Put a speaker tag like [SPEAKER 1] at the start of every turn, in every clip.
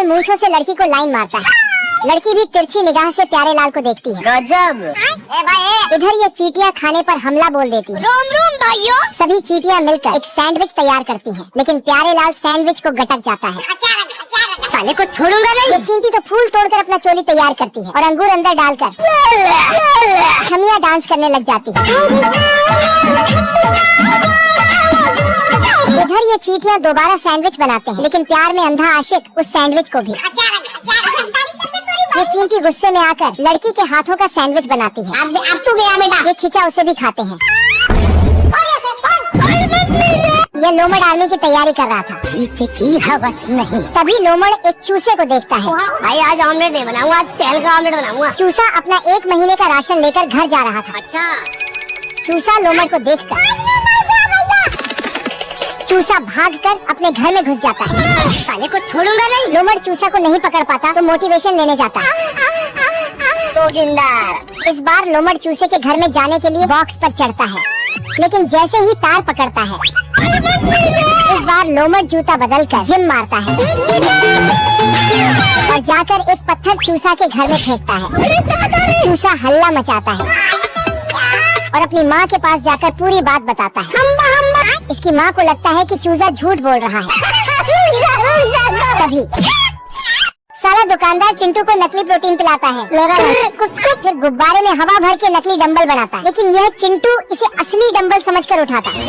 [SPEAKER 1] मूंछों से लड़की को लाइन मारता है। लड़की भी तिरछी निगाह से प्यारे लाल को देखती है।
[SPEAKER 2] गजब।
[SPEAKER 1] इधर ये चींटियां खाने पर हमला बोल देती है।
[SPEAKER 2] रोम रोम भाइयों।
[SPEAKER 1] सभी चींटियां मिलकर एक सैंडविच तैयार करती हैं, लेकिन प्यारे लाल सैंडविच को गटक जाता है।
[SPEAKER 2] साले को छोड़ूंगा नहीं।
[SPEAKER 1] ये चींटी तो फूल तोड़कर अपना चोली तैयार करती है और अंगूर अंदर डालकर छमिया डांस करने लग जाती है। इधर ये चींटियां दोबारा सैंडविच बनाते हैं, लेकिन प्यार में अंधा आशिक उस सैंडविच को भी। ये चींटी गुस्से में आकर लड़की के हाथों का सैंडविच बनाती है।
[SPEAKER 2] अब तू गया बेटा।
[SPEAKER 1] ये छिचा उसे भी खाते हैं। ये लोमड़ आर्मी की तैयारी कर रहा था।
[SPEAKER 2] जीते की हवस नहीं।
[SPEAKER 1] तभी लोमड़ एक चूसे को देखता है।
[SPEAKER 2] भाई आज ऑमलेट नहीं बनाऊंगा, आज तेल का ऑमलेट बनाऊंगा।
[SPEAKER 1] चूसा अपना 1 महीने का राशन लेकर घर जा रहा था।
[SPEAKER 2] अच्छा।
[SPEAKER 1] चूसा लोमड़ को देखकर चूसा भागकर अपने घर में घुस जाता है।
[SPEAKER 2] साले को छोड़ूंगा नहीं।
[SPEAKER 1] लोमड़ चूसा को नहीं पकड़ पाता तो मोटिवेशन लेने जाता है।
[SPEAKER 2] जोगिंदर।
[SPEAKER 1] इस बार लोमड़ चूसे के घर में जाने के लिए बॉक्स पर चढ़ता है, लेकिन जैसे ही तार पकड़ता है, इस बार लोमड़ जूता बदलकर जिम मारता है और जाकर एक पत्थर चूसा के घर में फेंकता है। चूसा हल्ला मचाता है और अपनी माँ के पास जाकर पूरी बात बताता है। इसकी माँ को लगता है कि चूसा झूठ बोल रहा है। तभी साला दुकानदार चिंटू को नकली प्रोटीन पिलाता है। फिर गुब्बारे में हवा भर के नकली डंबल बनाता है, लेकिन यह चिंटू इसे असली डंबल समझकर उठाता है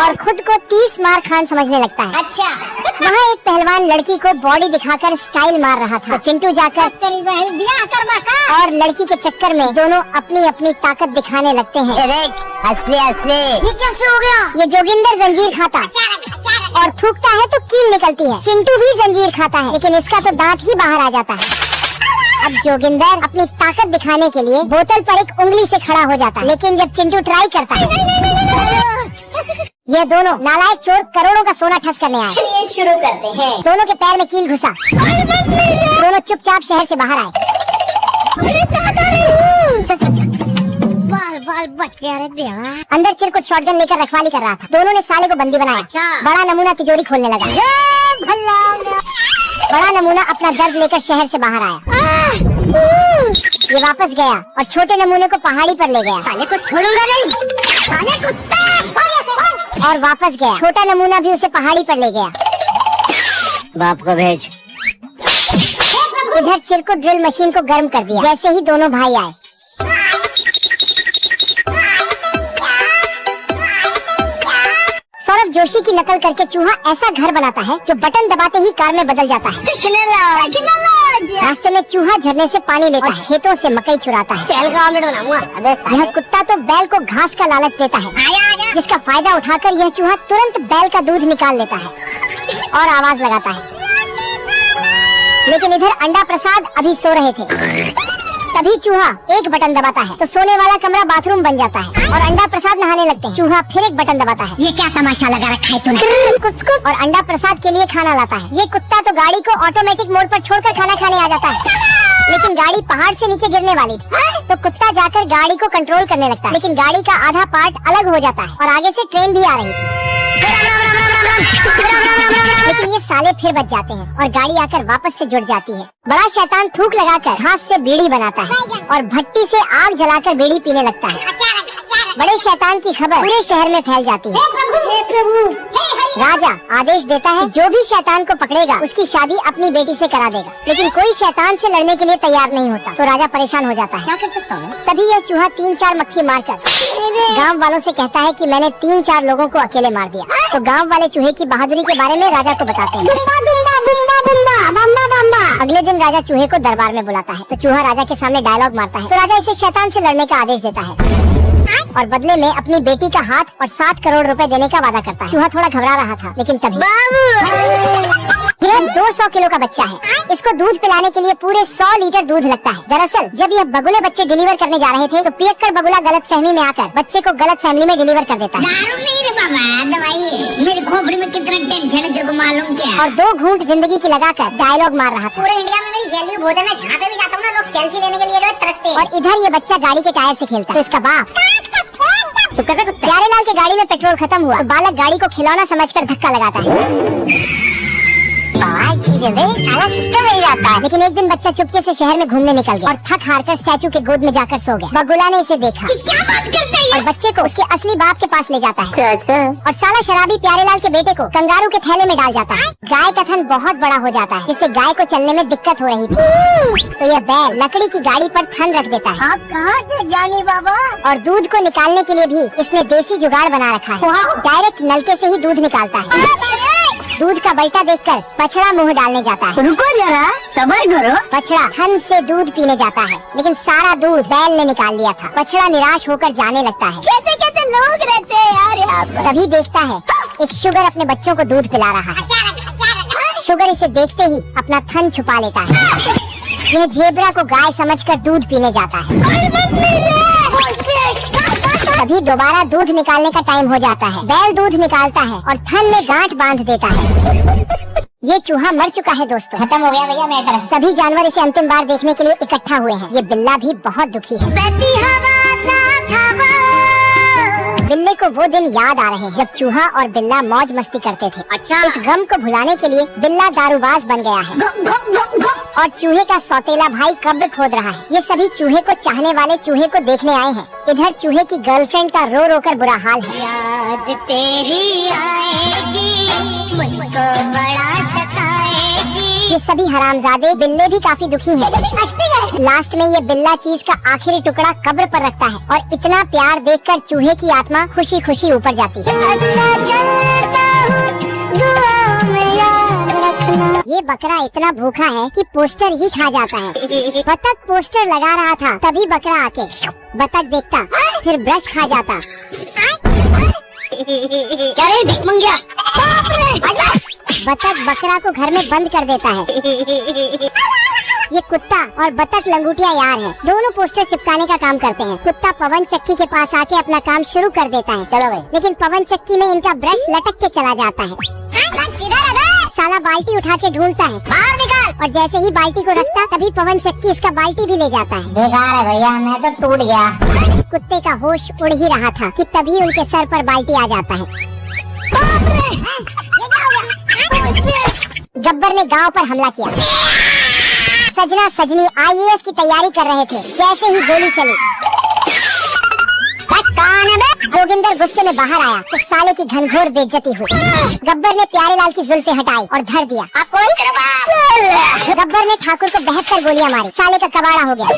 [SPEAKER 1] और खुद को 30 मार खान समझने लगता है।
[SPEAKER 2] अच्छा।
[SPEAKER 1] वहाँ एक पहलवान लड़की को बॉडी दिखाकर स्टाइल मार रहा था। तो चिंटू जाकर और लड़की के चक्कर में दोनों अपनी अपनी ताकत दिखाने लगते हैं।
[SPEAKER 2] असली असली।
[SPEAKER 1] ये कैसे हो गया? ये जोगिंदर जंजीर खाता और थूकता है तो कील निकलती है। चिंटू भी जंजीर खाता है, लेकिन इसका तो दांत ही बाहर आ जाता है। अब जोगिंदर अपनी ताकत दिखाने के लिए बोतल पर एक उंगली से खड़ा हो जाता है, लेकिन जब चिंटू ट्राई करता है, ये दोनों नालायक चोर करोड़ों का सोना ठस करने आए।
[SPEAKER 2] चलिए शुरू करते हैं।
[SPEAKER 1] दोनों के पैर में कील घुसा। दोनों चुपचाप शहर से बाहर आए।
[SPEAKER 2] बाल बाल बच गया रे देवा।
[SPEAKER 1] अंदर चिरकुट शॉटगन लेकर रखवाली कर रहा था। दोनों ने साले को बंदी बनाया।
[SPEAKER 2] अच्छा।
[SPEAKER 1] बड़ा नमूना तिजोरी खोलने लगा। बड़ा नमूना अपना दर्द लेकर शहर से बाहर आया। ये वापस गया और छोटे नमूने को पहाड़ी पर ले गया।
[SPEAKER 2] साले को छोड़ूंगा नहीं। साले कुत्ता।
[SPEAKER 1] और वापस गया। छोटा नमूना भी उसे पहाड़ी पर ले गया।
[SPEAKER 2] बाप को भेज।
[SPEAKER 1] इधर चिरकुट ड्रिल मशीन को गर्म कर दिया। जैसे ही दोनों भाई आए, सौरभ जोशी की नकल करके चूहा ऐसा घर बनाता है जो बटन दबाते ही कार में बदल जाता है। रास्ते में चूहा झरने से पानी लेता है, खेतों से मकई चुराता है।
[SPEAKER 2] तेल का ऑमलेट बनाऊंगा।
[SPEAKER 1] यह कुत्ता तो बैल को घास का लालच देता है, जिसका फायदा उठाकर यह चूहा तुरंत बैल का दूध निकाल लेता है और आवाज लगाता है। लेकिन इधर अंडा प्रसाद अभी सो रहे थे। तभी चूहा एक बटन दबाता है तो सोने वाला कमरा बाथरूम बन जाता है और अंडा प्रसाद नहाने लगते हैं। चूहा फिर एक बटन दबाता है।
[SPEAKER 2] ये क्या तमाशा लगा रखा है तूने?
[SPEAKER 1] और अंडा प्रसाद के लिए खाना लाता है। ये कुत्ता तो गाड़ी को ऑटोमेटिक मोड पर छोड़कर खाना खाने आ जाता है, लेकिन गाड़ी पहाड़ से नीचे गिरने वाली थी तो कुत्ता जाकर गाड़ी को कंट्रोल करने लगता है, लेकिन गाड़ी का आधा पार्ट अलग हो जाता है और आगे से ट्रेन भी आ रही थी। लेकिन ये साले फिर बच जाते हैं और गाड़ी आकर वापस से जुड़ जाती है। बड़ा शैतान थूक लगाकर घास से बीड़ी बनाता है और भट्टी से आग जलाकर बीड़ी पीने लगता है। बड़े शैतान की खबर पूरे शहर में फैल जाती है।
[SPEAKER 2] हे प्रभु।
[SPEAKER 1] राजा आदेश देता है जो भी शैतान को पकड़ेगा उसकी शादी अपनी बेटी से करा देगा, लेकिन कोई शैतान से लड़ने के लिए तैयार नहीं होता तो राजा परेशान हो जाता है।
[SPEAKER 2] क्या कर सकता हूँ?
[SPEAKER 1] तभी यह चूहा 3-4 मक्खी मारकर गांव वालों से कहता है कि मैंने 3-4 लोगों को अकेले मार दिया। तो गांव वाले चूहे की बहादुरी के बारे में राजा को बताते हैं। अगले दिन राजा चूहे को दरबार में बुलाता है तो चूहा राजा के सामने डायलॉग मारता है। तो राजा इसे शैतान से लड़ने का आदेश देता है और बदले में अपनी बेटी का हाथ और 7 करोड़ रुपए देने का वादा करता है। चूहा थोड़ा घबरा रहा था, लेकिन तभी यह 200 किलो का बच्चा है। इसको दूध पिलाने के लिए पूरे 100 लीटर दूध लगता है। दरअसल जब यह बगुले बच्चे डिलीवर करने जा रहे थे तो पियक्कड़ बगुला गलत फहमी में आकर बच्चे को गलत फैमिली में डिलीवर कर देता है।
[SPEAKER 2] दारू नहीं रे बाबा, दवाई है। मेरी खोपड़ी में कितना टेंशन है तेरे को मालूम क्या?
[SPEAKER 1] और 2 घूंट जिंदगी की लगाकर डायलॉग मार रहा था।
[SPEAKER 2] पूरे इंडिया में मेरी वैल्यू बहुत है। मैं जहाँ पे भी जाता हूँ ना, लोग सेल्फी लेने के लिए रोज तरसते हैं।
[SPEAKER 1] और इधर ये बच्चा गाड़ी के टायर से खेलता है तो इसका बाप प्यारे लाल की गाड़ी में पेट्रोल खत्म हुआ तो बालक गाड़ी को खिलौना समझकर धक्का लगाता है। साला सिस्टम नहीं जाता है। लेकिन एक दिन बच्चा चुपके से शहर में घूमने निकल गया और थक हार कर स्टैचू के गोद में जाकर सो गया। बगुला ने इसे देखा,
[SPEAKER 2] क्या बात करते हैं?
[SPEAKER 1] और बच्चे को उसके असली बाप के पास ले जाता है। और साला शराबी प्यारेलाल के बेटे को कंगारू के थैले में डाल जाता है। गाय का थन बहुत बड़ा हो जाता है, जिससे गाय को चलने में दिक्कत हो रही थी। तो यह बैल लकड़ी की गाड़ी पर थन रख देता है।
[SPEAKER 2] आप कहाँ थे ज्ञानी बाबा?
[SPEAKER 1] और दूध को निकालने के लिए भी इसने देसी जुगाड़ बना रखा है। डायरेक्ट नलके से ही दूध निकालता है। दूध का बल्टा देखकर बछड़ा मुंह डालने जाता है।
[SPEAKER 2] रुको जरा, सब्र करो।
[SPEAKER 1] बछड़ा थन से दूध पीने जाता है, लेकिन सारा दूध बैल ने निकाल लिया था। बछड़ा निराश होकर जाने लगता है।
[SPEAKER 2] कैसे कैसे लोग रहते हैं यार यहाँ पर।
[SPEAKER 1] तभी देखता है एक शुगर अपने बच्चों को दूध पिला रहा है। शुगर इसे देखते ही अपना थन छुपा लेता है। यह जेब्रा को गाय समझकर दूध पीने जाता है। तभी दोबारा दूध निकालने का टाइम हो जाता है। बैल दूध निकालता है और थन में गांठ बांध देता है। ये चूहा मर चुका है दोस्तों।
[SPEAKER 2] खत्म हो गया भैया मैटर।
[SPEAKER 1] सभी जानवर इसे अंतिम बार देखने के लिए इकट्ठा हुए हैं। ये बिल्ला भी बहुत दुखी है। बिल्ले को वो दिन याद आ रहे हैं जब चूहा और बिल्ला मौज मस्ती करते थे।
[SPEAKER 2] अच्छा।
[SPEAKER 1] इस गम को भुलाने के लिए बिल्ला दारूबाज बन गया है और चूहे का सौतेला भाई कब्र खोद रहा है। ये सभी चूहे को चाहने वाले चूहे को देखने आए हैं। इधर चूहे की गर्लफ्रेंड का रो रो कर बुरा हाल है।
[SPEAKER 2] याद तेरी आएगी, मुझको बड़ा सताएगी।
[SPEAKER 1] ये सभी हरामजादे बिल्ले भी काफी दुखी हैं। लास्ट में ये बिल्ला चीज का आखिरी टुकड़ा कब्र पर रखता है और इतना प्यार देखकर चूहे की आत्मा खुशी खुशी ऊपर जाती है।
[SPEAKER 2] अच्छा चलता हूँ, दुआ में याद रखना।
[SPEAKER 1] ये बकरा इतना भूखा है कि पोस्टर ही खा जाता है। बतख पोस्टर लगा रहा था, तभी बकरा आके बतख देखता, फिर ब्रश खा जाता।
[SPEAKER 2] क्या रे भिख मंगिया?
[SPEAKER 1] बतख बकरा को घर में बंद कर देता है। ये कुत्ता और बतख लंगूटिया यार हैं। दोनों पोस्टर चिपकाने का काम करते हैं। कुत्ता पवन चक्की के पास आके अपना काम शुरू कर देता है।
[SPEAKER 2] चलो भाई।
[SPEAKER 1] लेकिन पवन चक्की में इनका ब्रश लटक के चला जाता है। साला बाल्टी उठा के ढूंढता है,
[SPEAKER 2] बाहर निकाल।
[SPEAKER 1] और जैसे ही बाल्टी को रखता तभी पवन चक्की इसका बाल्टी भी ले जाता है।
[SPEAKER 2] बेकार है भैया, मैं तो टूट गया।
[SPEAKER 1] कुत्ते का होश उड़ ही रहा था कि तभी उनके सर पर बाल्टी आ जाता है। गब्बर ने गांव पर हमला किया। सजना सजनी IAS की तैयारी कर रहे थे। जैसे ही गोली चली, जोगिंदर गुस्से में बाहर आया तो साले की घनघोर बेइज्जती हुई। गब्बर ने प्यारेलाल की जुल्फें हटाई और धर दिया। गब्बर ने ठाकुर को 72 गोलियां मारी। साले का कबाड़ा हो गया।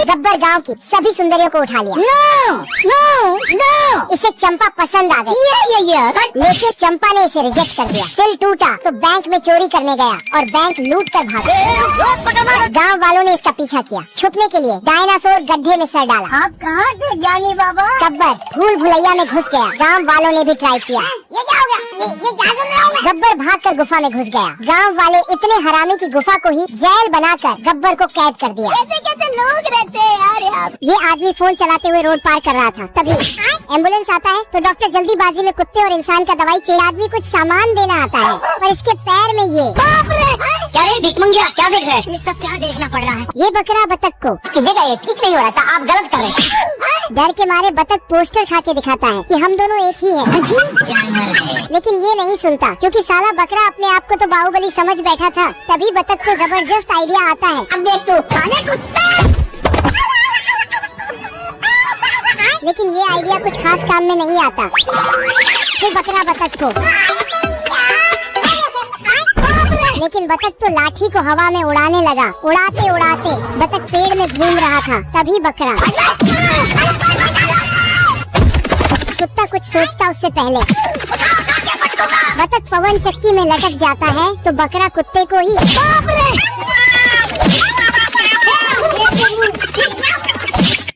[SPEAKER 1] गब्बर गांव की सभी सुंदरियों को उठा लिया।
[SPEAKER 2] No, no, no.
[SPEAKER 1] इसे चंपा पसंद आ गई। लेकिन चंपा ने इसे रिजेक्ट कर दिया। दिल टूटा तो बैंक में चोरी करने गया और बैंक लूट कर भागा। गांव वालों ने इसका पीछा किया। छुपने के लिए डायनासोर गड्ढे में सर डाला।
[SPEAKER 2] आप कहाँ थे ज्ञानी बाबा?
[SPEAKER 1] गब्बर भूल भुलैया में घुस गया। गांव वालों ने भी ट्राई किया।
[SPEAKER 2] ये क्या हो गया? ये क्या सुन रहा हूँ मैं?
[SPEAKER 1] गब्बर भागकर गुफा में घुस गया। गांव वाले इतने हरामी की गुफा को ही जेल बनाकर गब्बर को कैद कर दिया।
[SPEAKER 2] कैसे कैसे लोग रहते हैं यार यहाँ?
[SPEAKER 1] ये आदमी फोन चलाते हुए रोड पार कर रहा था। तभी एम्बुलेंस आता है तो डॉक्टर जल्दीबाजी में कुत्ते और इंसान का दवाई चेक। आदमी कुछ सामान देना आता है और इसके पैर में ये।
[SPEAKER 2] क्या रे भिख मंगिया, क्या देख रहे हैं? ये सब क्या देखना पड़ रहा है?
[SPEAKER 1] ये बकरा बतख को
[SPEAKER 2] कीजिएगा, ये ठीक नहीं हो रहा था। आप गलत कर रहे हैं।
[SPEAKER 1] डर के मारे बतख पोस्टर खा के दिखाता है कि हम दोनों एक ही हैं।
[SPEAKER 2] अजीब जानवर है।
[SPEAKER 1] लेकिन ये नहीं सुनता क्योंकि साला बकरा अपने आप को तो बाहुबली समझ बैठा था। तभी बतख को जबरदस्त आइडिया आता है।
[SPEAKER 2] अब देख तू, खाने कुत्ता।
[SPEAKER 1] लेकिन ये आइडिया कुछ खास काम में नहीं आता। फिर बकरा बतख को, लेकिन बतख तो लाठी को हवा में उड़ाने लगा। उड़ाते उड़ाते बतख पेड़ में घूम रहा था। तभी बकरा, कुत्ता कुछ सोचता उससे पहले। बतख पवन चक्की में लटक जाता है तो बकरा कुत्ते को ही।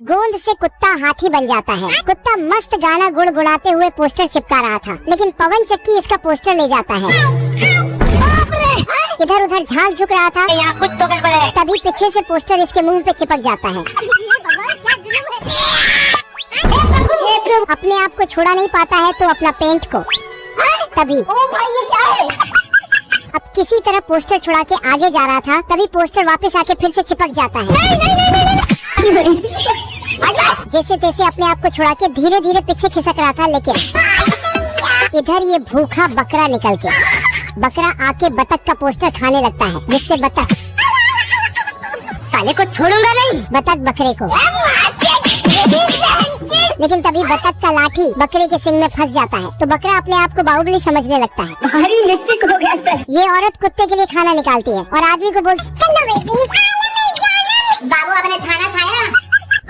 [SPEAKER 1] गोंद से कुत्ता हाथी बन जाता है। कुत्ता मस्त गाना गुड़गुड़ाते हुए पोस्टर चिपका रहा था, लेकिन पवन चक्की इसका पोस्टर ले जाता है। इधर उधर झांक झुक रहा था।
[SPEAKER 2] यहाँ कुछ तो गड़बड़ है।
[SPEAKER 1] तभी पीछे से पोस्टर इसके मुंह पे चिपक जाता है। अपने आप को छोड़ा नहीं पाता है तो अपना पेंट को। तभी
[SPEAKER 2] ओ भाई, ये क्या है?
[SPEAKER 1] अब किसी तरह पोस्टर छुड़ा के आगे जा रहा था। तभी पोस्टर वापस आके फिर से चिपक जाता है। जैसे तैसे अपने आप को छुड़ा के धीरे धीरे पीछे खिसक रहा था, लेकिन इधर ये भूखा बकरा निकल के बकरा आके बतख का पोस्टर खाने लगता है, जिससे बतख साले को छोड़ूंगा नहीं, बतख बकरे को। लेकिन तभी बतख का लाठी बकरे के सिंग में फंस जाता है, तो बकरा अपने आप को बाहुबली समझने लगता है।
[SPEAKER 2] भारी मिस्टेक हो गया सर।
[SPEAKER 1] ये औरत कुत्ते के लिए खाना निकालती है और आदमी को बोलती
[SPEAKER 2] बाबू आपने खाना खाया?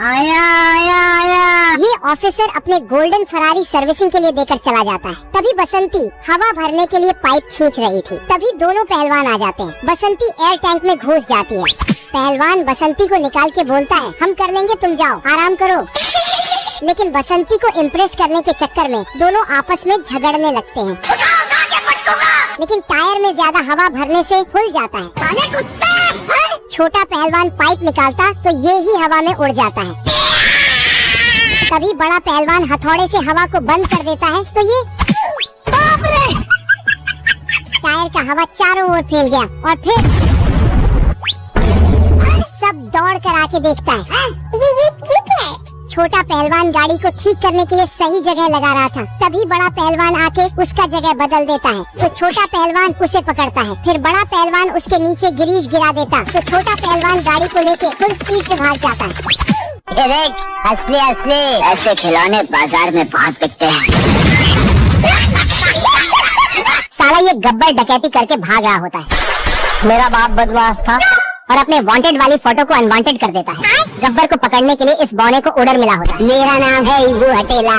[SPEAKER 1] आया आया आया। ये ऑफिसर अपने गोल्डन फरारी सर्विसिंग के लिए देकर चला जाता है। तभी बसंती हवा भरने के लिए पाइप खींच रही थी। तभी दोनों पहलवान आ जाते हैं। बसंती एयर टैंक में घुस जाती है। पहलवान बसंती को निकाल के बोलता है, हम कर लेंगे, तुम जाओ आराम करो। लेकिन बसंती को इम्प्रेस करने के चक्कर में दोनों आपस में झगड़ने लगते हैं। लेकिन टायर में ज्यादा हवा भरने से खुल जाता है। छोटा पहलवान पाइप निकालता तो ये ही हवा में उड़ जाता है। तभी बड़ा पहलवान हथौड़े से हवा को बंद कर देता है, तो ये टायर का हवा चारों ओर फैल गया और फिर सब दौड़ कर आके देखता है। ये क्या है? छोटा पहलवान गाड़ी को ठीक करने के लिए सही जगह लगा रहा था। तभी बड़ा पहलवान आके उसका जगह बदल देता है, तो छोटा पहलवान उसे पकड़ता है। फिर बड़ा पहलवान उसके नीचे गिरीश गिरा देता, तो छोटा पहलवान गाड़ी को लेके फुल स्पीड से भाग जाता है।
[SPEAKER 2] ये देख, असली असली ऐसे खिलौने बाजार में बहुत बिकते हैं।
[SPEAKER 1] साला ये गब्बर डकैती करके भाग रहा होता है। मेरा बाप बदमाश था और अपने वांटेड वाली फोटो को अनवांटेड कर देता है। गब्बर को पकड़ने के लिए इस बौने को ऑर्डर मिला होता है।
[SPEAKER 2] मेरा नाम है इबू हटेला।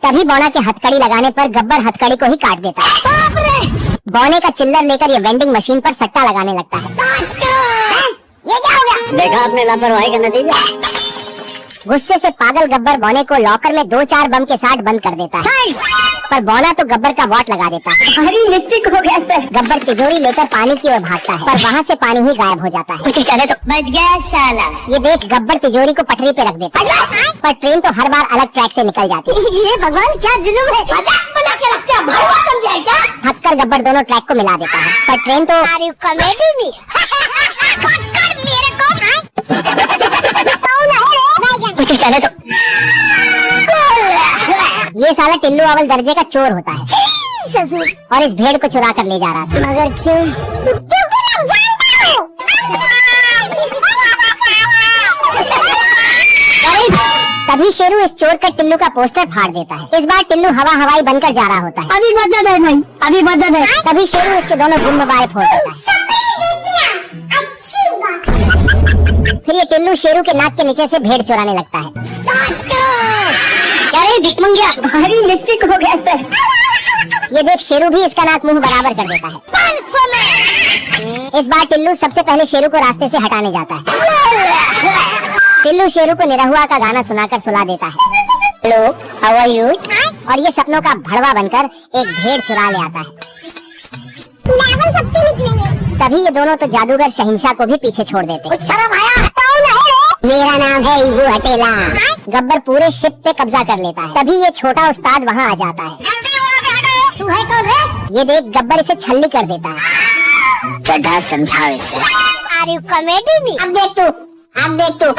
[SPEAKER 1] तभी बौना के हथकड़ी लगाने पर गब्बर हथकड़ी को ही काट देता है। बौने का चिल्लर लेकर ये वेंडिंग मशीन पर सट्टा लगाने लगता है।
[SPEAKER 2] ये क्या हो गया? देखा आपने लापरवाही का नतीजा।
[SPEAKER 1] गुस्से से पागल गब्बर बौने को लॉकर में 2-4 बम के साथ बंद कर देता है, पर बौना तो गब्बर का वॉट लगा देता है।
[SPEAKER 2] भारी मिस्टेक हो गया सर।
[SPEAKER 1] गब्बर तिजोरी लेकर पानी की ओर भागता है, पर वहाँ से पानी ही गायब हो जाता है।
[SPEAKER 2] कुछ चले तो बच गया साला।
[SPEAKER 1] ये देख गब्बर तिजोरी को पटरी पे रख देता है, पर ट्रेन तो हर बार अलग ट्रैक से निकल जाती है।
[SPEAKER 2] ये भगवान क्या जुल्म है। मजाक बना के रखते हैं, भगवान समझाए क्या?
[SPEAKER 1] थककर गब्बर दोनों ट्रैक को मिला देता है, पर ट्रेन तो
[SPEAKER 2] कॉमेडी में कुछ चले तो
[SPEAKER 1] ये साला टिल्लू अव्वल दर्जे का चोर होता है और इस भेड़ को चुरा कर ले जा रहा था।
[SPEAKER 2] मगर क्यों?
[SPEAKER 1] तभी शेरू इस चोर का टिल्लू का पोस्टर फाड़ देता है। इस बार टिल्लू हवाई बनकर जा रहा होता है।
[SPEAKER 2] अभी मदद है भाई, अभी मदद है।
[SPEAKER 1] तभी शेरू इसके दोनों गुम मोबाइल फोड़ देता है। फिर ये टिल्लू शेरू के नाक के नीचे से भेड़ चुराने लगता है।
[SPEAKER 2] क्या रे भिकमंगिया, भारी मिस्टेक हो गया सर।
[SPEAKER 1] ये देख शेरू भी इसका नाक मुंह बराबर कर देता है।
[SPEAKER 2] 500 में।
[SPEAKER 1] इस बार टिल्लू सबसे पहले शेरू को रास्ते से हटाने जाता है। टिल्लू शेरू को निरहुआ का गाना सुनाकर सुला देता है। Hello, how are you? और ये सपनों का भड़वा बनकर एक भेड़ चुरा ले आता है। तभी ये दोनों तो जादूगर शहिंशाह को भी पीछे छोड़ देते हैं।
[SPEAKER 2] शर्म आया?
[SPEAKER 1] मेरा नाम है इबू हटेला। गब्बर पूरे शिप पे कब्जा कर लेता है। तभी ये छोटा उस्ताद वहाँ आ जाता है।
[SPEAKER 2] तू है कौन रे?
[SPEAKER 1] ये देख गब्बर इसे छल्ली कर देता है।
[SPEAKER 2] चढ़ा समझाओ इसे।
[SPEAKER 1] आर यू कॉमेडी में? अब देख तू।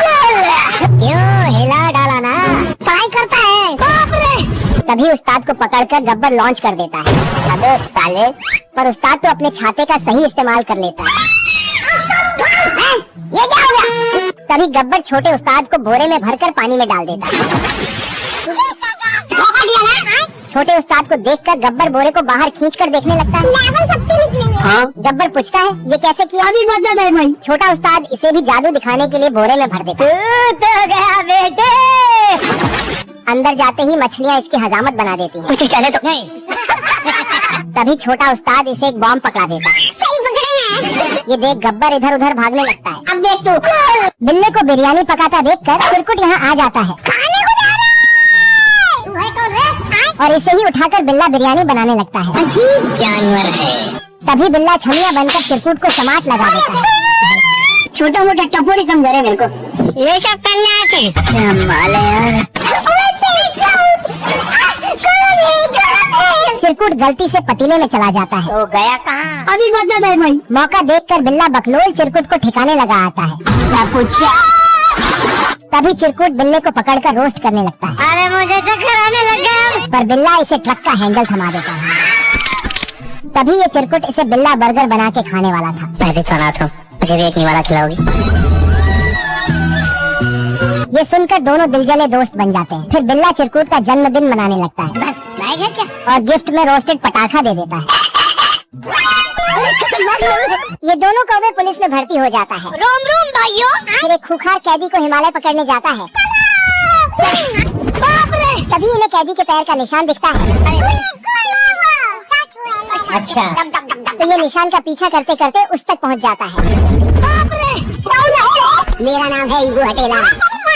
[SPEAKER 1] क्यों हिला डाला ना?
[SPEAKER 2] पढ़ाई करता है। बाप रे।
[SPEAKER 1] तभी उस्ताद को पकड़कर गब्बर लॉन्च कर देता है।
[SPEAKER 2] अबे साले,
[SPEAKER 1] पर उस्ताद तो अपने छाते का सही इस्तेमाल कर लेता है।
[SPEAKER 2] ये क्या हो गया?
[SPEAKER 1] तभी गब्बर छोटे उस्ताद को बोरे में भरकर पानी में डाल देता है।
[SPEAKER 2] धोखा दिया ना?
[SPEAKER 1] छोटे उस्ताद को देखकर गब्बर बोरे को बाहर खींचकर देखने लगता है।
[SPEAKER 2] हाँ।
[SPEAKER 1] गब्बर पूछता है, ये कैसे किया?
[SPEAKER 2] अभी मदद है भाई।
[SPEAKER 1] छोटा उस्ताद इसे भी जादू दिखाने के लिए बोरे में भर देता है।
[SPEAKER 2] तो गया बेटे।
[SPEAKER 1] अंदर जाते ही मछलियाँ इसकी हजामत बना देती हैं।
[SPEAKER 2] कुछ चले तो नहीं।
[SPEAKER 1] तभी छोटा उस्ताद इसे एक बॉम्ब पकड़ा देता है।
[SPEAKER 2] सही पकड़े हैं।
[SPEAKER 1] ये देख गब्बर इधर उधर भागने लगता है।
[SPEAKER 2] अब देख तू।
[SPEAKER 1] बिल्ले को बिरयानी पकाता देखकर चिरकुट यहाँ आ जाता है।
[SPEAKER 2] खाने को जा रहा है। तू है कौन रे?
[SPEAKER 1] और इसे ही उठाकर बिल्ला बिरयानी बनाने लगता है।
[SPEAKER 2] अजीब जानवर है।
[SPEAKER 1] तभी बिल्ला छमिया बनकर चिरकुट को चमाट लगा देता है।
[SPEAKER 2] छोटा मोटा टपोरी समझ रहे मेरे को। ये सब करने आते क्या माल है यार।
[SPEAKER 1] चिरकुट गलती से पतीले में चला जाता है।
[SPEAKER 2] तो गया कहाँ? अभी मदद है भाई।
[SPEAKER 1] मौका देखकर बिल्ला बकलोल चिरकुट को ठिकाने लगा आता है।
[SPEAKER 2] क्या पूछ क्या?
[SPEAKER 1] तभी चिरकुट बिल्ले को पकड़कर रोस्ट करने लगता है।
[SPEAKER 2] अरे मुझे चक्कर आने लग गया।
[SPEAKER 1] पर बिल्ला इसे ट्रक का हैंडल थमा देता है। तभी ये चिरकुट इसे बिल्ला बर्गर बना के खाने वाला था।
[SPEAKER 2] मैं भी तो अनाथ हूँ, मुझे भी एक निवाला खिलाओगी?
[SPEAKER 1] ये सुनकर दोनों दिलजले दोस्त बन जाते हैं। फिर बिल्ला चिरकुट का जन्मदिन मनाने लगता है।
[SPEAKER 2] बस लायक है क्या?
[SPEAKER 1] और गिफ्ट में रोस्टेड पटाखा दे देता है। ये दोनों कौवे पुलिस में भर्ती हो जाता है।
[SPEAKER 2] रोम रोम भाइयों।
[SPEAKER 1] फिर एक खूंखार कैदी को हिमालय पकड़ने जाता है।
[SPEAKER 2] बाप रे!
[SPEAKER 1] तभी इन्हें कैदी के पैर का निशान दिखता है।
[SPEAKER 2] अच्छा।
[SPEAKER 1] तो ये निशान का पीछा करते करते उस तक पहुंच जाता है।
[SPEAKER 2] बाप रे!
[SPEAKER 1] मेरा नाम है इंगू हटेला।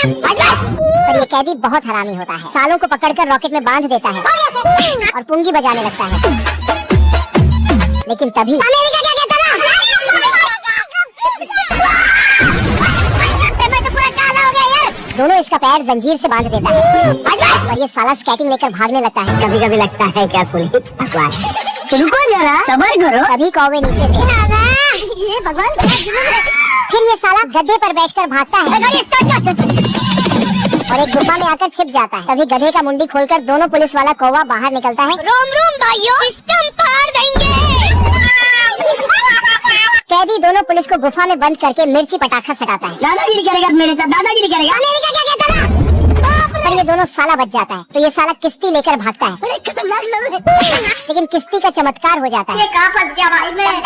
[SPEAKER 1] पर ये कैदी बहुत हरामी होता है। सालों को पकड़कर रॉकेट में बांध देता है और पुंगी बजाने लगता है। लेकिन तभी
[SPEAKER 2] अमेरिका क्या कहता ना? मैं तो पूरा काला हो गया यार।
[SPEAKER 1] दोनों इसका पैर जंजीर से बांध देता है और ये साला स्केटिंग लेकर भागने लगता है।
[SPEAKER 2] कभी कभी लगता है क्या पुलिस? रुको जरा, सबर करो।
[SPEAKER 1] तभी कौवे नीचे से
[SPEAKER 2] ये भगवान क्या जुल्म है।
[SPEAKER 1] फिर ये साला गधे पर बैठकर भागता है और एक गुफा में आकर छिप जाता है। तभी गधे का मुंडी खोलकर दोनों पुलिस वाला कौवा बाहर निकलता है।
[SPEAKER 2] रोम रोम भाइयों, सिस्टम फाड़ देंगे।
[SPEAKER 1] कैदी दोनों पुलिस को गुफा में बंद करके मिर्ची पटाखा सटाता है।
[SPEAKER 2] दादागिरी करेगा मेरे साथ, दादागिरी करेगा। अमेरिका क्या कहता ना?
[SPEAKER 1] पर ये दोनों साला बच जाता है। तो ये साला किश्ती लेकर भागता है।
[SPEAKER 2] बड़े खतरनाक लोग हैं।
[SPEAKER 1] लेकिन किश्ती का चमत्कार हो जाता है।
[SPEAKER 2] ये कहाँ फंस गया भाई मैं?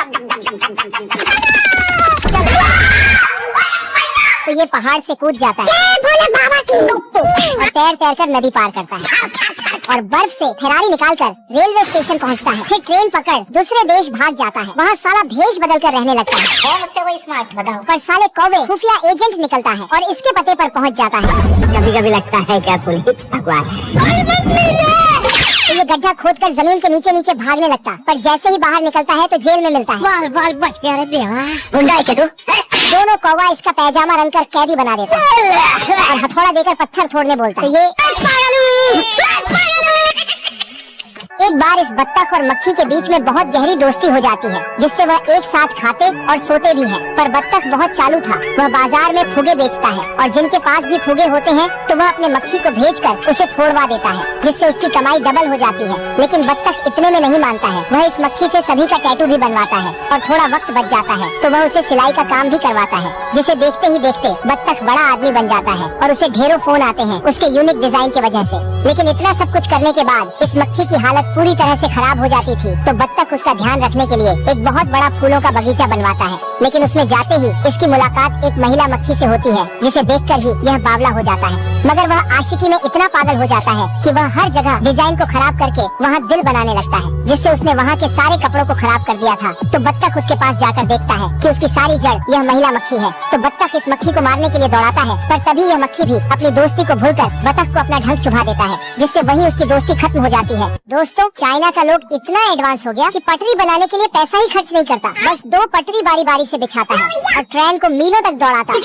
[SPEAKER 1] तो ये पहाड़ से कूद जाता है
[SPEAKER 2] भोले बाबा की।
[SPEAKER 1] और तैर तैर कर नदी पार करता है और बर्फ से फेरारी निकालकर रेलवे स्टेशन पहुंचता है। फिर ट्रेन पकड़ दूसरे देश भाग जाता है। वहाँ साला भेष बदल कर रहने लगता है।
[SPEAKER 2] मुझसे वही स्मार्ट बताओ।
[SPEAKER 1] पर साले कौवे खुफिया एजेंट निकलता है और इसके पते पर पहुंच जाता है।
[SPEAKER 2] कभी कभी लगता है क्या पुलिस भगवान?
[SPEAKER 1] तो ये गड्ढा खोदकर जमीन के नीचे नीचे भागने लगता, पर जैसे ही बाहर निकलता है तो जेल में मिलता है।
[SPEAKER 2] बाल बाल बच गया रे देवा। गुंडा है क्या तू?
[SPEAKER 1] दोनों कौवा इसका पैजामा रंग कर कैदी बना देता है और हथौड़ा देकर पत्थर तोड़ने बोलता है। ये एक बार इस बत्तख और मक्खी के बीच में बहुत गहरी दोस्ती हो जाती है, जिससे वह एक साथ खाते और सोते भी हैं। पर बत्तख बहुत चालू था। वह बाजार में फुगे बेचता है और जिनके पास भी फुगे होते हैं तो वह अपने मक्खी को भेजकर उसे फोड़वा देता है, जिससे उसकी कमाई डबल हो जाती है। लेकिन बत्तख इतने में नहीं मानता है। वह इस मक्खी से सभी का टैटू भी बनवाता है और थोड़ा वक्त बच जाता है तो वह उसे सिलाई का काम भी करवाता है, जिसे देखते ही देखते बत्तख बड़ा आदमी बन जाता है और उसे ढेरों फोन आते हैं उसके यूनिक डिजाइन की वजह से। लेकिन इतना सब कुछ करने के बाद इस मक्खी की हालत पूरी तरह से खराब हो जाती थी, तो बत्तख उसका ध्यान रखने के लिए एक बहुत बड़ा फूलों का बगीचा बनवाता है। लेकिन उसमें जाते ही इसकी मुलाकात एक महिला मक्खी से होती है, जिसे देखकर ही यह बावला हो जाता है। मगर वह आशिकी में इतना पागल हो जाता है कि वह हर जगह डिजाइन को खराब करके वहाँ दिल बनाने लगता है, जिससे उसने वहाँ के सारे कपड़ों को खराब कर दिया था। तो बत्तख उसके पास जाकर देखता है कि उसकी सारी जड़ यह महिला मक्खी है। तो बत्तख इस मक्खी को मारने के लिए दौड़ाता है, पर तभी यह मक्खी भी अपनी दोस्ती को भूलकर बत्तख को अपना ढंग चुभा देता है, जिससे वही उसकी दोस्ती खत्म हो जाती है। दोस्तों, चाइना का लोग इतना एडवांस हो गया कि पटरी बनाने के लिए पैसा ही खर्च नहीं करता, बस 2 पटरी बारी बारी से बिछाता है और ट्रेन को मीलों तक दौड़ाता है।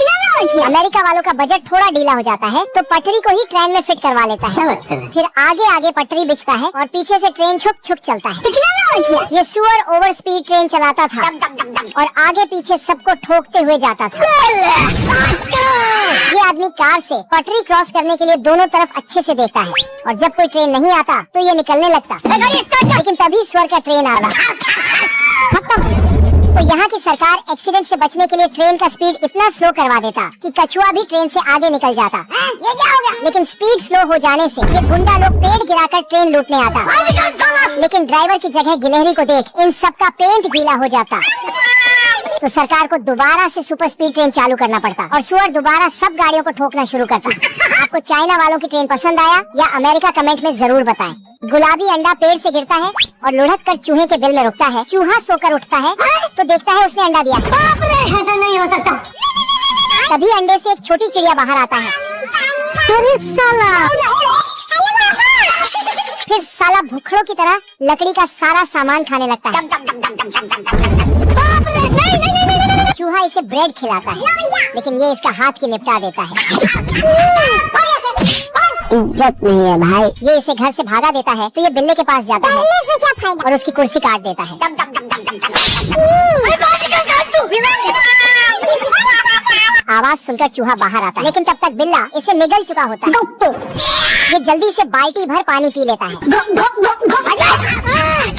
[SPEAKER 1] अमेरिका वालों का बजट थोड़ा ढीला हो जाता है तो पटरी को ही ट्रेन में फिट करवा लेता है। फिर आगे आगे पटरी बिछता है और पीछे से ट्रेन छुक छुक चलता है। ये सुअर ओवर स्पीड ट्रेन चलाता था और आगे पीछे सबको ठोकते हुए जाता था। ये आदमी कार से पटरी क्रॉस करने के लिए दोनों तरफ अच्छे से देखता है और जब कोई ट्रेन नहीं आता तो ये निकलने लगता। लेकिन तभी स्वर का ट्रेन आ रहा। तो यहाँ की सरकार एक्सीडेंट से बचने के लिए ट्रेन का स्पीड इतना स्लो करवा देता कि कछुआ भी ट्रेन से आगे निकल जाता।
[SPEAKER 2] ये क्या हो गया?
[SPEAKER 1] लेकिन स्पीड स्लो हो जाने से ये गुंडा लोग पेड़ गिराकर ट्रेन लूटने आता। लेकिन ड्राइवर की जगह गिलहरी को देख इन सबका पेंट गीला हो जाता। तो सरकार को दोबारा से सुपर स्पीड ट्रेन चालू करना पड़ता और सुअर दोबारा सब गाड़ियों को ठोकना शुरू करता। आपको चाइना वालों की ट्रेन पसंद आया या अमेरिका? कमेंट में जरूर बताएं। गुलाबी अंडा पेड़ से गिरता है और लुढ़क कर चूहे के बिल में रुकता है। चूहा सोकर उठता है तो देखता है उसने अंडा दिया।
[SPEAKER 2] बाप रे, ऐसा नहीं हो सकता।
[SPEAKER 1] तभी अंडे से एक छोटी चिड़िया बाहर आता है।
[SPEAKER 2] अरे साला।
[SPEAKER 1] फिर साला भुखड़ों की तरह लकड़ी का सारा सामान खाने लगता है।
[SPEAKER 2] बाप रे, नहीं।
[SPEAKER 1] चूहा इसे ब्रेड खिलाता है, लेकिन ये इसका हाथ की निपटा देता है।
[SPEAKER 2] इज्जत नहीं है भाई।
[SPEAKER 1] ये इसे घर से भागा देता है तो ये बिल्ली के पास जाता है और उसकी कुर्सी काट देता है। आवाज सुनकर चूहा बाहर आता है, लेकिन तब तक बिल्ला इसे निगल चुका होता है। ये जल्दी से बाल्टी भर पानी पी लेता है,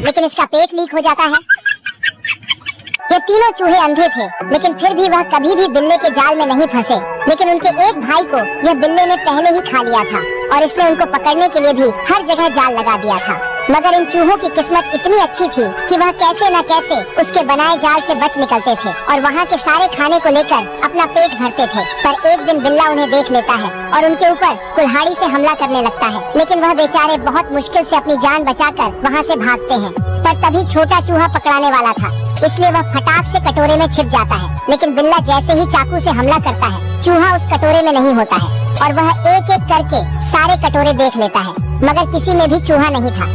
[SPEAKER 1] लेकिन इसका पेट लीक हो जाता है। ये तीनों चूहे अंधे थे, लेकिन फिर भी वह कभी भी बिल्ले के जाल में नहीं फंसे। लेकिन उनके एक भाई को यह बिल्ले ने पहले ही खा लिया था और इसने उनको पकड़ने के लिए भी हर जगह जाल लगा दिया था। मगर इन चूहों की किस्मत इतनी अच्छी थी कि वह कैसे न कैसे उसके बनाए जाल से बच निकलते थे और वहाँ के सारे खाने को लेकर अपना पेट भरते थे। पर एक दिन बिल्ला उन्हें देख लेता है और उनके ऊपर कुल्हाड़ी से हमला करने लगता है, लेकिन वह बेचारे बहुत मुश्किल से अपनी जान बचाकर वहाँ से भागते हैं। पर तभी छोटा चूहा पकड़ाने वाला था, इसलिए वह फटाक से कटोरे में छिप जाता है। लेकिन बिल्ला जैसे ही चाकू से हमला करता है, चूहा उस कटोरे में नहीं होता है और वह एक एक करके सारे कटोरे देख लेता है, मगर किसी में भी चूहा नहीं था।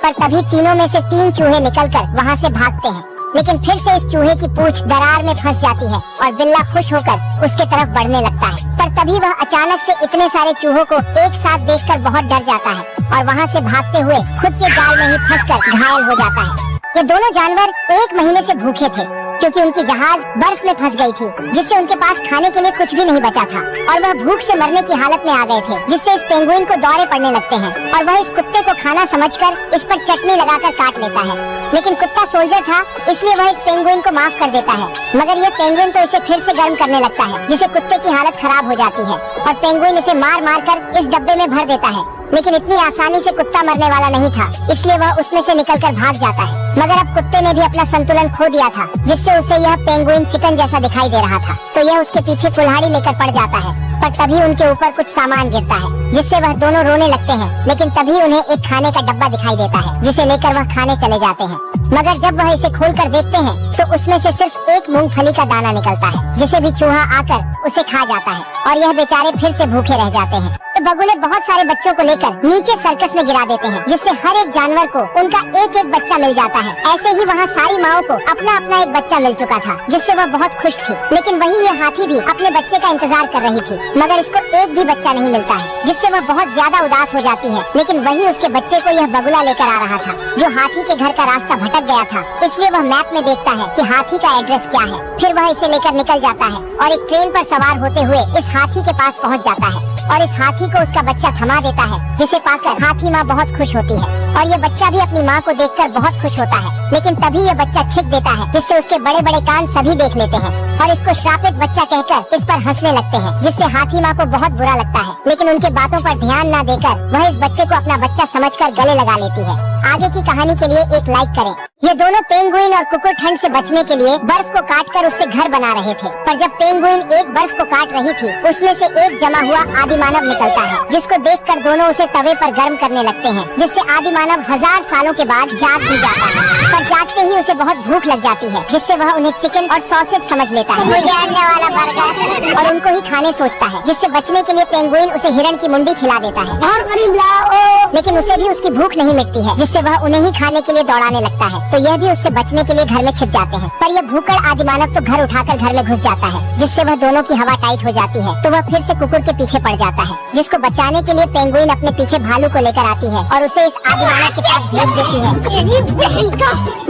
[SPEAKER 1] पर तभी तीनों में से 3 चूहे निकलकर वहाँ से भागते हैं, लेकिन फिर से इस चूहे की पूंछ दरार में फंस जाती है और बिल्ला खुश होकर उसके तरफ बढ़ने लगता है। पर तभी वह अचानक से इतने सारे चूहों को एक साथ देखकर बहुत डर जाता है और वहाँ से भागते हुए खुद के जाल में ही फंसकर घायल हो जाता है। ये दोनों जानवर 1 महीने से भूखे थे, क्योंकि उनकी जहाज बर्फ में फंस गई थी, जिससे उनके पास खाने के लिए कुछ भी नहीं बचा था और वह भूख से मरने की हालत में आ गए थे, जिससे इस पेंगुइन को दौरे पड़ने लगते हैं और वह इस कुत्ते को खाना समझकर इस पर चटनी लगाकर काट लेता है। लेकिन कुत्ता सोल्जर था, इसलिए वह इस पेंगुइन को माफ कर देता है, मगर यह पेंगुइन तो इसे फिर से गर्म करने लगता है, जिससे कुत्ते की हालत खराब हो जाती है और पेंगुइन इसे मार मार कर इस डब्बे में भर देता है। लेकिन इतनी आसानी से कुत्ता मरने वाला नहीं था, इसलिए वह उसमें से निकलकर भाग जाता है। मगर अब कुत्ते ने भी अपना संतुलन खो दिया था, जिससे उसे यह पेंगुइन चिकन जैसा दिखाई दे रहा था, तो यह उसके पीछे कुल्हाड़ी लेकर पड़ जाता है। पर तभी उनके ऊपर कुछ सामान गिरता है, जिससे वह दोनों रोने लगते हैं। लेकिन तभी उन्हें एक खाने का डब्बा दिखाई देता है, जिसे लेकर वह खाने चले जाते हैं। मगर जब वह इसे खोलकर देखते हैं, तो उसमें से सिर्फ एक मूंगफली का दाना निकलता है, जिसे भी चूहा आकर उसे खा जाता है और यह बेचारे फिर से भूखे रह जाते हैं। तो बगुले बहुत सारे बच्चों को लेकर नीचे सर्कस में गिरा देते हैं, जिससे हर एक जानवर को उनका एक एक बच्चा मिल जाता है। ऐसे ही वहाँ सारी माओं को अपना अपना एक बच्चा मिल चुका था, जिससे वह बहुत खुश थी। लेकिन वही यह हाथी भी अपने बच्चे का इंतजार कर रही थी, मगर इसको एक भी बच्चा नहीं मिलता है, जिससे वह बहुत ज्यादा उदास हो जाती है। लेकिन वही उसके बच्चे को यह बगुला लेकर आ रहा था, जो हाथी के घर का रास्ता भटक गया था, इसलिए वह मैप में देखता है कि हाथी का एड्रेस क्या है। फिर वह इसे लेकर निकल जाता है और एक ट्रेन पर सवार होते हुए इस हाथी के पास पहुंच जाता है और इस हाथी को उसका बच्चा थमा देता है, जिसे पाकर हाथी माँ बहुत खुश होती है और ये बच्चा भी अपनी माँ को देखकर बहुत खुश होता है। लेकिन तभी ये बच्चा छींक देता है, जिससे उसके बड़े बड़े कान सभी देख लेते हैं और इसको श्रापित बच्चा कहकर इस पर हंसने लगते हैं, जिससे हाथी माँ को बहुत बुरा लगता है। लेकिन उनके बातों पर ध्यान न देकर वह इस बच्चे को अपना बच्चा समझकर गले लगा लेती है। आगे की कहानी के लिए एक लाइक करें। ये दोनों पेंगुइन और कुकुर ठंड से बचने के लिए बर्फ को काटकर उससे घर बना रहे थे। पर जब पेंगुइन एक बर्फ को काट रही थी, उसमें से एक जमा हुआ आदिमानव निकलता है, जिसको देखकर दोनों उसे तवे पर गर्म करने लगते हैं, जिससे आदिमानव 1000 सालों के बाद जाग भी जाता है। पर जागते ही उसे बहुत भूख लग जाती है, जिससे वह उन्हें चिकन और सॉसेज समझ लेता है, मुझे अंडे वाला बर्गर, और उनको ही खाने सोचता है। जिससे बचने के लिए पेंगुइन उसे हिरण की मुंडी खिला देता है और करीब लाओ। लेकिन उसे भी उसकी भूख नहीं मिटती है, जिससे वह उन्हें ही खाने के लिए दौड़ाने लगता है। तो यह भी उससे बचने के लिए घर में छिप जाते हैं। पर यह भूखड़ आदिमानव तो घर उठाकर घर में घुस जाता है, जिससे वह दोनों की हवा टाइट हो जाती है। तो वह फिर से कुकुर के पीछे पड़ जाता है, जिसको बचाने के लिए पेंगुइन अपने पीछे भालू को लेकर आती है और उसे इस आदिमानव के पास भेज देती है,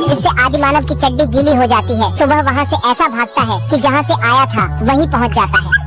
[SPEAKER 1] जिससे आदिमानव की चड्डी गीली हो जाती है। तो वह वहाँ से ऐसा भागता है कि जहाँ से आया था वहीं पहुँच जाता है।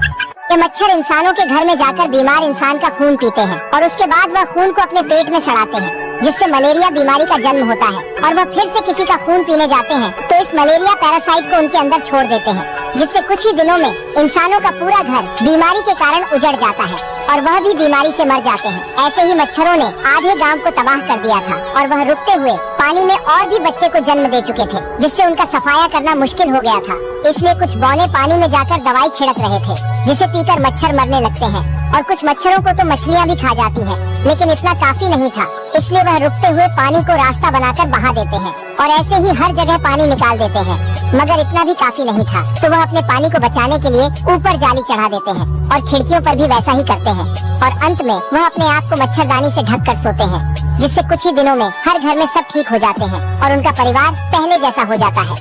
[SPEAKER 1] ये मच्छर इंसानों के घर में जाकर बीमार इंसान का खून पीते हैं और उसके बाद वह खून को अपने पेट में सड़ाते हैं, जिससे मलेरिया बीमारी का जन्म होता है। और वह फिर से किसी का खून पीने जाते हैं तो इस मलेरिया पैरासाइट को उनके अंदर छोड़ देते हैं, जिससे कुछ ही दिनों में इंसानों का पूरा घर बीमारी के कारण उजड़ जाता है और वह भी बीमारी से मर जाते हैं। ऐसे ही मच्छरों ने आधे गांव को तबाह कर दिया था और वह रुकते हुए पानी में और भी बच्चे को जन्म दे चुके थे, जिससे उनका सफाया करना मुश्किल हो गया था। इसलिए कुछ बौने पानी में जाकर दवाई छिड़क रहे थे, जिसे पीकर मच्छर मरने लगते हैं। और कुछ मच्छरों को तो मछलियाँ भी खा जाती हैं, लेकिन इतना काफी नहीं था, इसलिए वह रुकते हुए पानी को रास्ता बनाकर बहा देते हैं और ऐसे ही हर जगह पानी निकाल देते हैं। मगर इतना भी काफी नहीं था, तो वह अपने पानी को बचाने के लिए ऊपर जाली चढ़ा देते हैं और खिड़कियों पर भी वैसा ही करते हैं। और अंत में वह अपने आप को मच्छरदानी से ढक कर सोते हैं, जिससे कुछ ही दिनों में हर घर में सब ठीक हो जाते हैं और उनका परिवार पहले जैसा हो जाता है।